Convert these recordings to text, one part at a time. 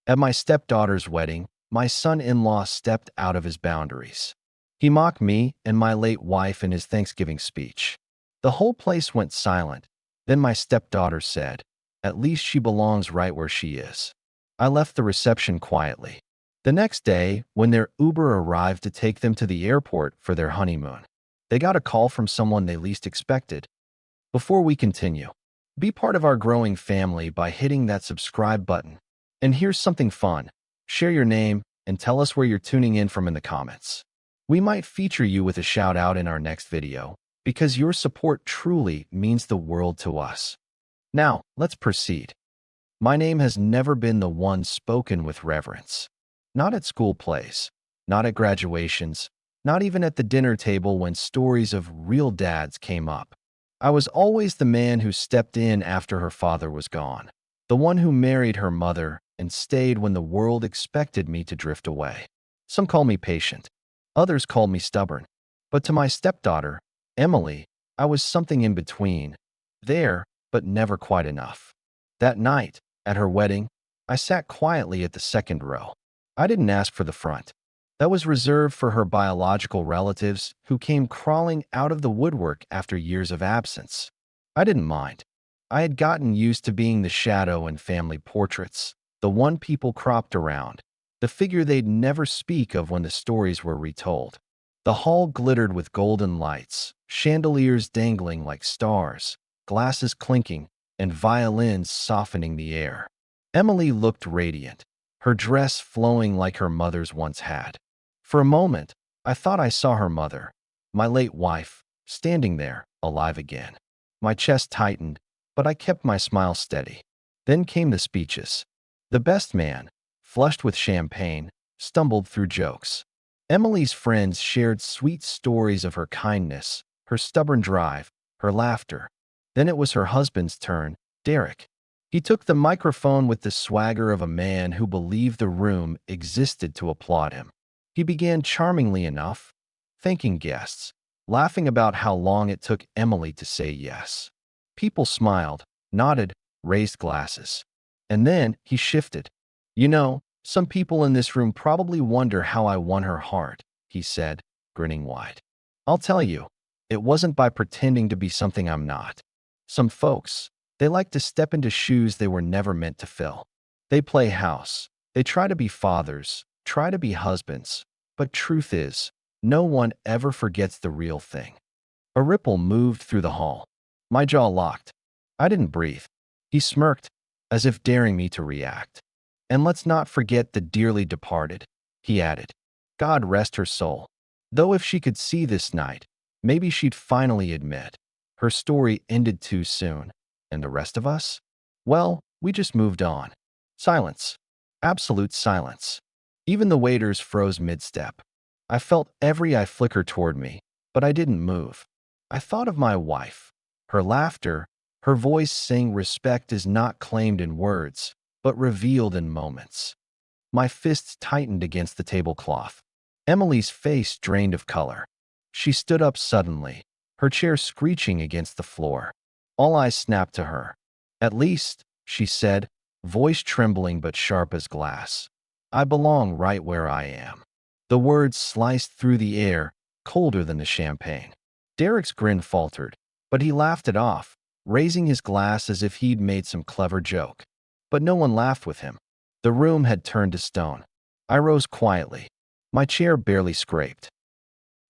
At my stepdaughter's wedding, my son-in-law stepped out of his boundaries. He mocked me and my late wife in his Thanksgiving speech. The whole place went silent. Then my stepdaughter said, "At least she belongs right where she is." I left the reception quietly. The next day, when their Uber arrived to take them to the airport for their honeymoon, they got a call from someone they least expected. Before we continue, be part of our growing family by hitting that subscribe button. And here's something fun. Share your name and tell us where you're tuning in from in the comments. We might feature you with a shout out in our next video, because your support truly means the world to us. Now, let's proceed. My name has never been the one spoken with reverence. Not at school plays, not at graduations, not even at the dinner table when stories of real dads came up. I was always the man who stepped in after her father was gone, the one who married her mother and stayed when the world expected me to drift away. Some call me patient, others call me stubborn. But to my stepdaughter, Emily, I was something in between, there, but never quite enough. That night, at her wedding, I sat quietly at the second row. I didn't ask for the front. That was reserved for her biological relatives who came crawling out of the woodwork after years of absence. I didn't mind. I had gotten used to being the shadow in family portraits, the one people cropped around, the figure they'd never speak of when the stories were retold. The hall glittered with golden lights, chandeliers dangling like stars, glasses clinking, and violins softening the air. Emily looked radiant, her dress flowing like her mother's once had. For a moment, I thought I saw her mother, my late wife, standing there, alive again. My chest tightened, but I kept my smile steady. Then came the speeches. The best man, flushed with champagne, stumbled through jokes. Emily's friends shared sweet stories of her kindness, her stubborn drive, her laughter. Then it was her husband's turn, Derek. He took the microphone with the swagger of a man who believed the room existed to applaud him. He began charmingly enough, thanking guests, laughing about how long it took Emily to say yes. People smiled, nodded, raised glasses. And then he shifted. "You know, some people in this room probably wonder how I won her heart," he said, grinning wide. "I'll tell you, it wasn't by pretending to be something I'm not. Some folks, they like to step into shoes they were never meant to fill. They play house. They try to be fathers, try to be husbands. But truth is, no one ever forgets the real thing." A ripple moved through the hall. My jaw locked. I didn't breathe. He smirked, as if daring me to react. "And let's not forget the dearly departed," he added. "God rest her soul. Though if she could see this night, maybe she'd finally admit her story ended too soon. And the rest of us? Well, we just moved on." Silence. Absolute silence. Even the waiters froze mid-step. I felt every eye flicker toward me, but I didn't move. I thought of my wife. Her laughter, her voice saying respect is not claimed in words, but revealed in moments. My fists tightened against the tablecloth. Emily's face drained of color. She stood up suddenly, her chair screeching against the floor. All eyes snapped to her. "At least," she said, voice trembling but sharp as glass, "I belong right where I am." The words sliced through the air, colder than the champagne. Derek's grin faltered, but he laughed it off, raising his glass as if he'd made some clever joke. But no one laughed with him. The room had turned to stone. I rose quietly. My chair barely scraped.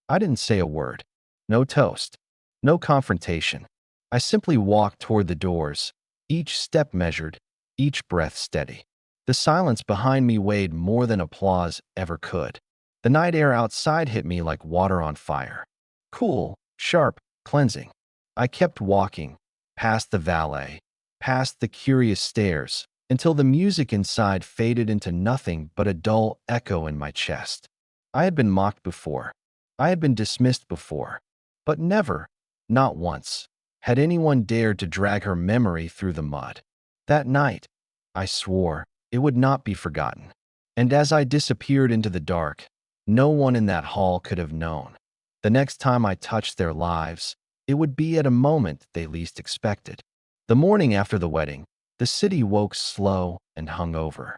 I didn't say a word. No toast. No confrontation. I simply walked toward the doors, each step measured, each breath steady. The silence behind me weighed more than applause ever could. The night air outside hit me like water on fire. Cool, sharp, cleansing. I kept walking, past the valet, past the curious stares, until the music inside faded into nothing but a dull echo in my chest. I had been mocked before. I had been dismissed before. But never, not once, had anyone dared to drag her memory through the mud. That night, I swore, it would not be forgotten. And as I disappeared into the dark, no one in that hall could have known. The next time I touched their lives, it would be at a moment they least expected. The morning after the wedding, the city woke slow and hungover.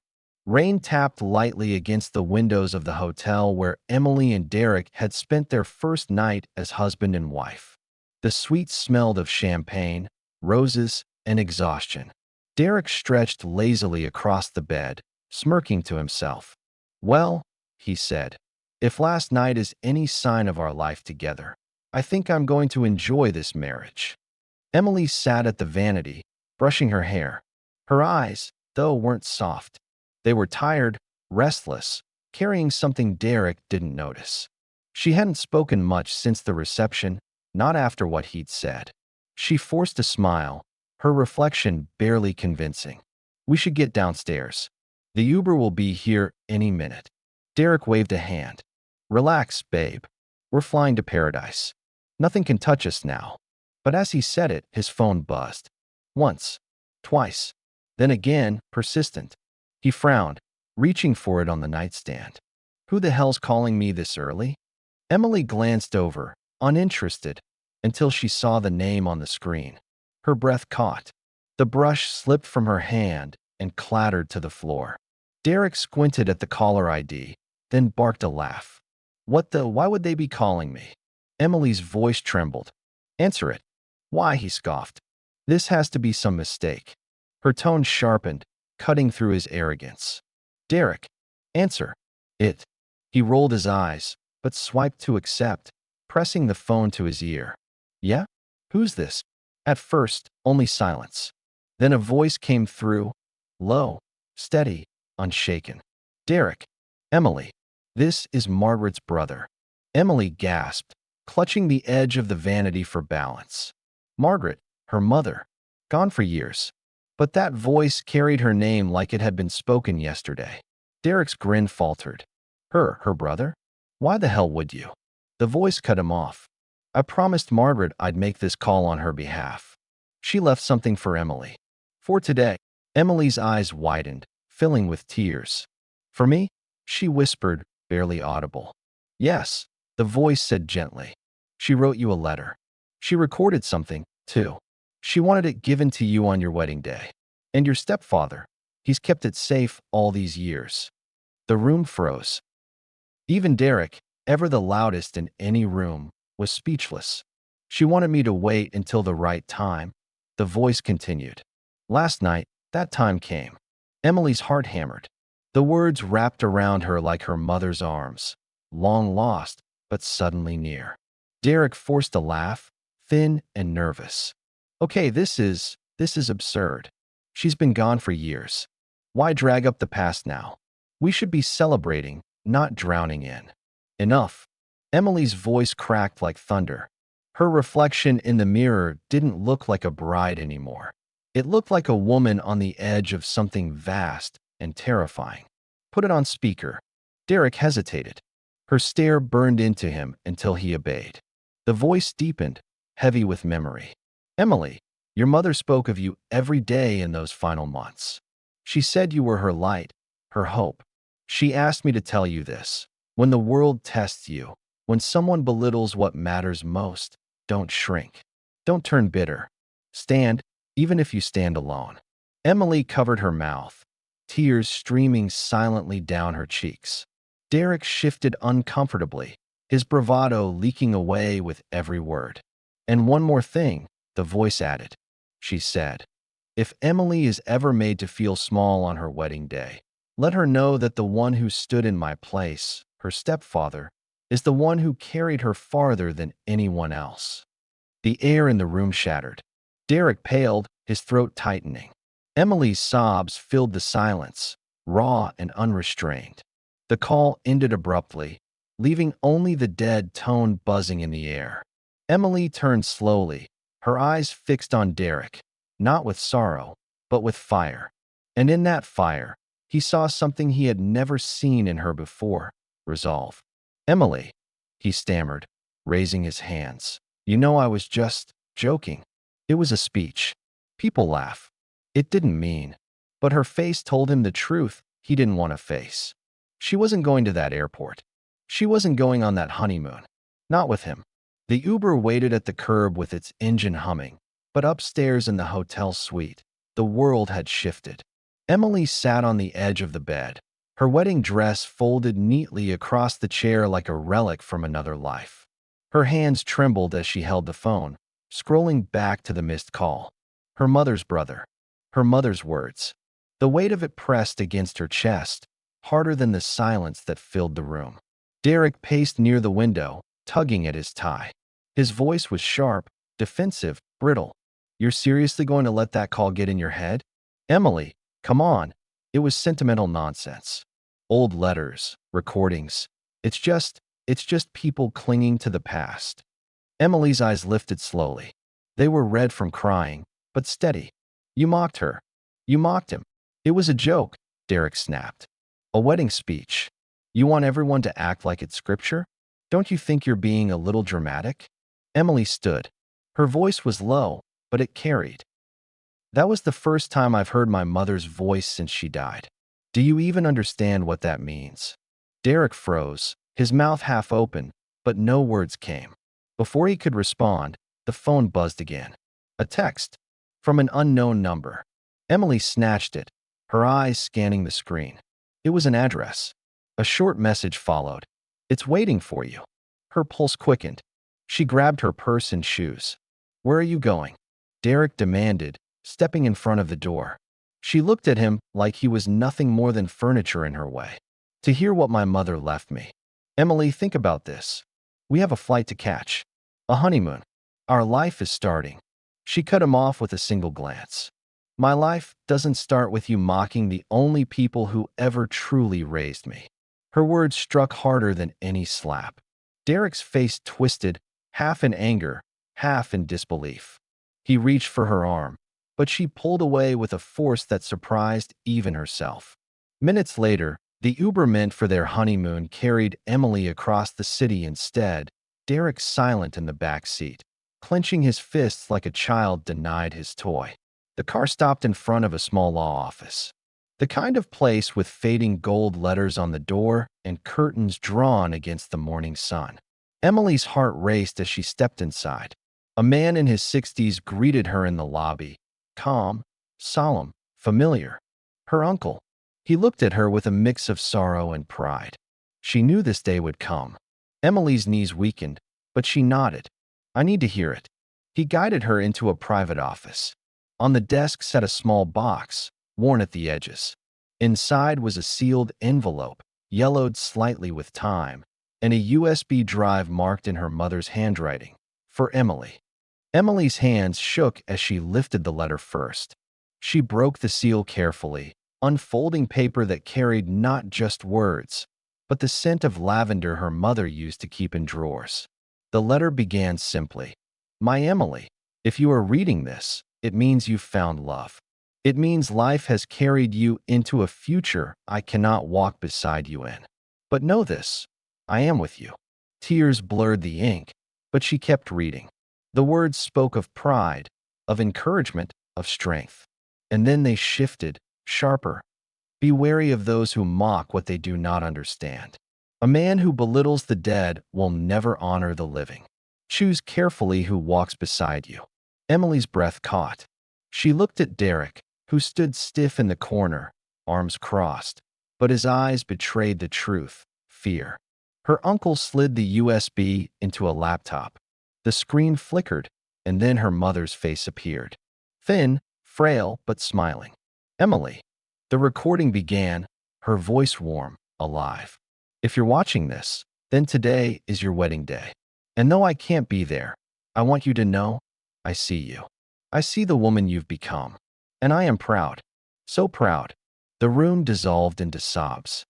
Rain tapped lightly against the windows of the hotel where Emily and Derek had spent their first night as husband and wife. The suite smelled of champagne, roses, and exhaustion. Derek stretched lazily across the bed, smirking to himself. "Well," he said, "if last night is any sign of our life together, I think I'm going to enjoy this marriage." Emily sat at the vanity, brushing her hair. Her eyes, though, weren't soft. They were tired, restless, carrying something Derek didn't notice. She hadn't spoken much since the reception, not after what he'd said. She forced a smile, her reflection barely convincing. "We should get downstairs. The Uber will be here any minute." Derek waved a hand. "Relax, babe. We're flying to paradise. Nothing can touch us now." But as he said it, his phone buzzed. Once, twice, then again, persistent. He frowned, reaching for it on the nightstand. "Who the hell's calling me this early?" Emily glanced over, uninterested, until she saw the name on the screen. Her breath caught. The brush slipped from her hand and clattered to the floor. Derek squinted at the caller ID, then barked a laugh. Why would they be calling me?" Emily's voice trembled. "Answer it." "Why?" he scoffed. "This has to be some mistake." Her tone sharpened, cutting through his arrogance. "Derek, answer it." He rolled his eyes, but swiped to accept, pressing the phone to his ear. "Yeah? Who's this?" At first, only silence. Then a voice came through, low, steady, unshaken. "Derek, Emily, this is Margaret's brother." Emily gasped, clutching the edge of the vanity for balance. Margaret, her mother, gone for years. But that voice carried her name like it had been spoken yesterday. Derek's grin faltered. Her brother? Why the hell would you?" The voice cut him off. "I promised Margaret I'd make this call on her behalf. She left something for Emily. For today." Emily's eyes widened, filling with tears. "For me?" she whispered, barely audible. "Yes," the voice said gently. "She wrote you a letter. She recorded something, too. She wanted it given to you on your wedding day. And your stepfather, he's kept it safe all these years." The room froze. Even Derek, ever the loudest in any room, was speechless. "She wanted me to wait until the right time," the voice continued. "Last night, that time came." Emily's heart hammered. The words wrapped around her like her mother's arms, long lost, but suddenly near. Derek forced a laugh, thin and nervous. "Okay, this is absurd. She's been gone for years. Why drag up the past now? We should be celebrating, not drowning in." "Enough." Emily's voice cracked like thunder. Her reflection in the mirror didn't look like a bride anymore. It looked like a woman on the edge of something vast and terrifying. "Put it on speaker." Derek hesitated. Her stare burned into him until he obeyed. The voice deepened, heavy with memory. "Emily, your mother spoke of you every day in those final months. She said you were her light, her hope. She asked me to tell you this. When the world tests you, when someone belittles what matters most, don't shrink. Don't turn bitter. Stand, even if you stand alone." Emily covered her mouth, tears streaming silently down her cheeks. Derek shifted uncomfortably, his bravado leaking away with every word. "And one more thing," the voice added. She said, "If Emily is ever made to feel small on her wedding day, let her know that the one who stood in my place, her stepfather, is the one who carried her farther than anyone else." The air in the room shattered. Derek paled, his throat tightening. Emily's sobs filled the silence, raw and unrestrained. The call ended abruptly, leaving only the dead tone buzzing in the air. Emily turned slowly, her eyes fixed on Derek, not with sorrow, but with fire. And in that fire, he saw something he had never seen in her before: resolve. "Emily," he stammered, raising his hands. "You know I was just joking. It was a speech. People laugh. It didn't mean." But her face told him the truth he didn't want to face. She wasn't going to that airport. She wasn't going on that honeymoon. Not with him. The Uber waited at the curb with its engine humming, but upstairs in the hotel suite, the world had shifted. Emily sat on the edge of the bed, her wedding dress folded neatly across the chair like a relic from another life. Her hands trembled as she held the phone, scrolling back to the missed call. Her mother's brother. Her mother's words. The weight of it pressed against her chest, harder than the silence that filled the room. Derek paced near the window, tugging at his tie. His voice was sharp, defensive, brittle. "You're seriously going to let that call get in your head? Emily, come on." It was sentimental nonsense. Old letters, recordings. It's just people clinging to the past. Emily's eyes lifted slowly. They were red from crying, but steady. "You mocked her. You mocked him. It was a joke," Derek snapped. "A wedding speech. You want everyone to act like it's scripture? Don't you think you're being a little dramatic?" Emily stood. Her voice was low, but it carried. "That was the first time I've heard my mother's voice since she died. Do you even understand what that means?" Derek froze, his mouth half open, but no words came. Before he could respond, the phone buzzed again. A text from an unknown number. Emily snatched it, her eyes scanning the screen. It was an address. A short message followed. "It's waiting for you." Her pulse quickened. She grabbed her purse and shoes. "Where are you going?" Derek demanded, stepping in front of the door. She looked at him like he was nothing more than furniture in her way. "To hear what my mother left me." "Emily, think about this. We have a flight to catch. A honeymoon. Our life is starting." She cut him off with a single glance. "My life doesn't start with you mocking the only people who ever truly raised me." Her words struck harder than any slap. Derek's face twisted, half in anger, half in disbelief. He reached for her arm, but she pulled away with a force that surprised even herself. Minutes later, the Uber meant for their honeymoon carried Emily across the city instead, Derek silent in the back seat, clenching his fists like a child denied his toy. The car stopped in front of a small law office. The kind of place with fading gold letters on the door and curtains drawn against the morning sun. Emily's heart raced as she stepped inside. A man in his 60s greeted her in the lobby, calm, solemn, familiar. Her uncle. He looked at her with a mix of sorrow and pride. She knew this day would come. Emily's knees weakened, but she nodded. "I need to hear it." He guided her into a private office. On the desk sat a small box, worn at the edges. Inside was a sealed envelope, yellowed slightly with time, and a USB drive marked in her mother's handwriting. For Emily. Emily's hands shook as she lifted the letter first. She broke the seal carefully, unfolding paper that carried not just words, but the scent of lavender her mother used to keep in drawers. The letter began simply, "My Emily, if you are reading this, it means you've found love. It means life has carried you into a future I cannot walk beside you in. But know this, I am with you." Tears blurred the ink, but she kept reading. The words spoke of pride, of encouragement, of strength. And then they shifted, sharper. "Be wary of those who mock what they do not understand. A man who belittles the dead will never honor the living. Choose carefully who walks beside you." Emily's breath caught. She looked at Derek, who stood stiff in the corner, arms crossed, but his eyes betrayed the truth, fear. Her uncle slid the USB into a laptop. The screen flickered, and then her mother's face appeared. Thin, frail, but smiling. "Emily." The recording began, her voice warm, alive. "If you're watching this, then today is your wedding day. And though I can't be there, I want you to know, I see you. I see the woman you've become. And I am proud. So proud." The room dissolved into sobs.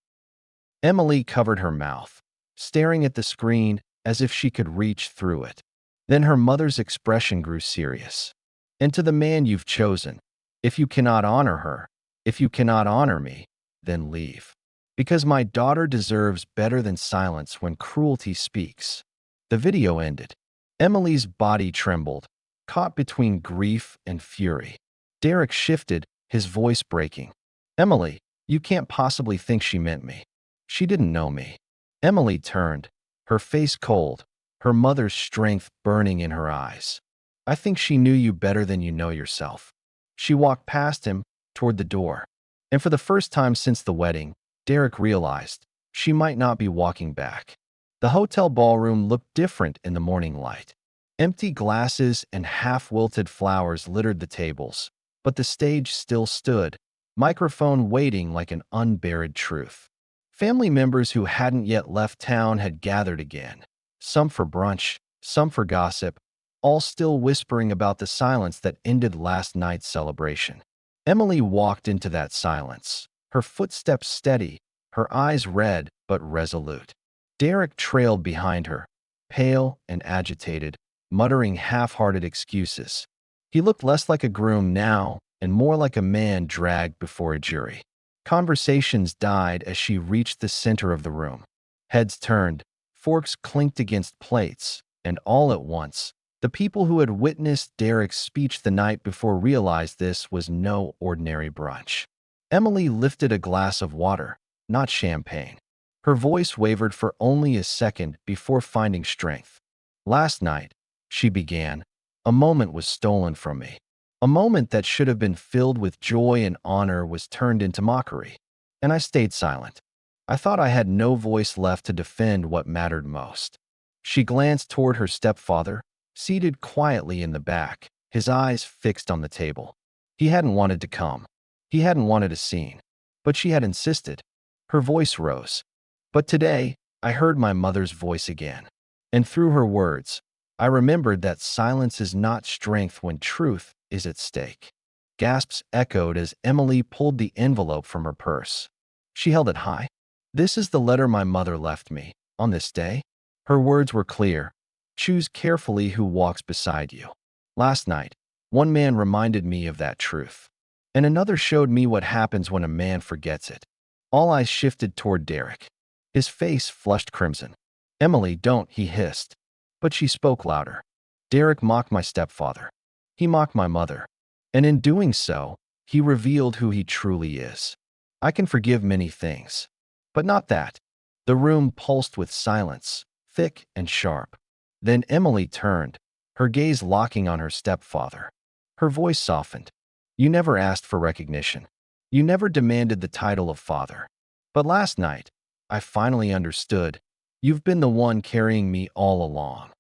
Emily covered her mouth, staring at the screen as if she could reach through it. Then her mother's expression grew serious. "And to the man you've chosen, if you cannot honor her, if you cannot honor me, then leave. Because my daughter deserves better than silence when cruelty speaks." The video ended. Emily's body trembled, caught between grief and fury. Derek shifted, his voice breaking. "Emily, you can't possibly think she meant me. She didn't know me." Emily turned, her face cold, her mother's strength burning in her eyes. "I think she knew you better than you know yourself." She walked past him, toward the door. And for the first time since the wedding, Derek realized she might not be walking back. The hotel ballroom looked different in the morning light. Empty glasses and half-wilted flowers littered the tables, but the stage still stood, microphone waiting like an unburied truth. Family members who hadn't yet left town had gathered again, some for brunch, some for gossip, all still whispering about the silence that ended last night's celebration. Emily walked into that silence, her footsteps steady, her eyes red but resolute. Derek trailed behind her, pale and agitated, muttering half-hearted excuses. He looked less like a groom now and more like a man dragged before a jury. Conversations died as she reached the center of the room. Heads turned, forks clinked against plates, and all at once, the people who had witnessed Derek's speech the night before realized this was no ordinary brunch. Emily lifted a glass of water, not champagne. Her voice wavered for only a second before finding strength. Last night, she began, a moment was stolen from me. A moment that should have been filled with joy and honor was turned into mockery. And I stayed silent. I thought I had no voice left to defend what mattered most. She glanced toward her stepfather, seated quietly in the back, his eyes fixed on the table. He hadn't wanted to come. He hadn't wanted a scene. But she had insisted. Her voice rose. But today, I heard my mother's voice again. And through her words, I remembered that silence is not strength when truth is at stake. Gasps echoed as Emily pulled the envelope from her purse. She held it high. "This is the letter my mother left me, on this day." Her words were clear. "Choose carefully who walks beside you." Last night, one man reminded me of that truth, and another showed me what happens when a man forgets it. All eyes shifted toward Derek. His face flushed crimson. "Emily, don't," he hissed. But she spoke louder. "Derek mocked my stepfather. He mocked my mother. And in doing so, he revealed who he truly is. I can forgive many things, but not that." The room pulsed with silence, thick and sharp. Then Emily turned, her gaze locking on her stepfather. Her voice softened. "You never asked for recognition. You never demanded the title of father. But last night, I finally understood. You've been the one carrying me all along."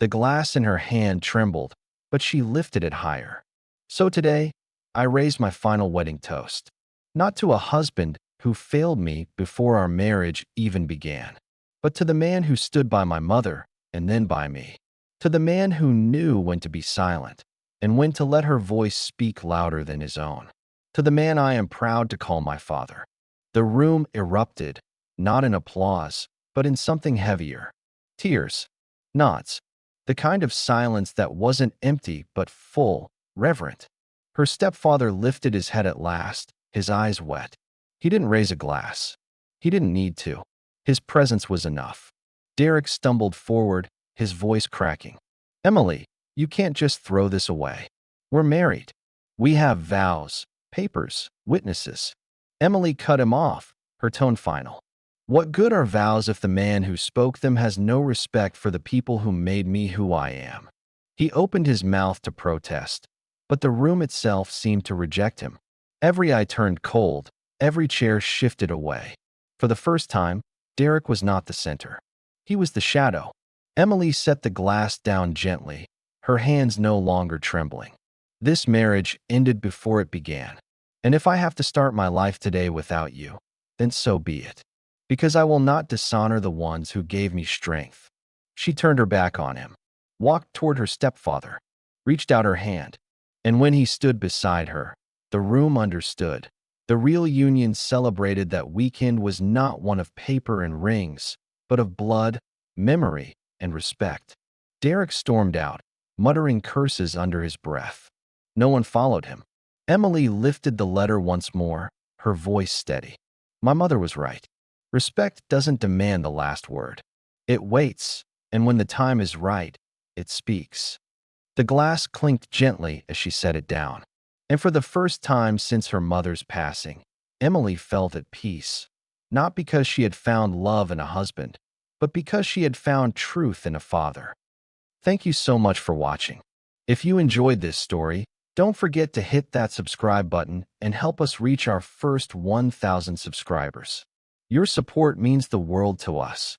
The glass in her hand trembled, but she lifted it higher. "So today, I raise my final wedding toast. Not to a husband who failed me before our marriage even began, but to the man who stood by my mother and then by me. To the man who knew when to be silent and when to let her voice speak louder than his own. To the man I am proud to call my father." The room erupted, not in applause, but in something heavier. Tears. Nods. The kind of silence that wasn't empty but full, reverent. Her stepfather lifted his head at last, his eyes wet. He didn't raise a glass. He didn't need to. His presence was enough. Derek stumbled forward, his voice cracking. "Emily, you can't just throw this away. We're married. We have vows, papers, witnesses." Emily cut him off, her tone final. "What good are vows if the man who spoke them has no respect for the people who made me who I am?" He opened his mouth to protest, but the room itself seemed to reject him. Every eye turned cold, every chair shifted away. For the first time, Derek was not the center. He was the shadow. Emily set the glass down gently, her hands no longer trembling. "This marriage ended before it began. And if I have to start my life today without you, then so be it. Because I will not dishonor the ones who gave me strength." She turned her back on him, walked toward her stepfather, reached out her hand, and when he stood beside her, the room understood. The real union celebrated that weekend was not one of paper and rings, but of blood, memory, and respect. Derek stormed out, muttering curses under his breath. No one followed him. Emily lifted the letter once more, her voice steady. "My mother was right. Respect doesn't demand the last word. It waits, and when the time is right, it speaks." The glass clinked gently as she set it down. And for the first time since her mother's passing, Emily felt at peace. Not because she had found love in a husband, but because she had found truth in a father. Thank you so much for watching. If you enjoyed this story, Don't forget to hit that subscribe button and help us reach our first 1,000 subscribers. Your support means the world to us.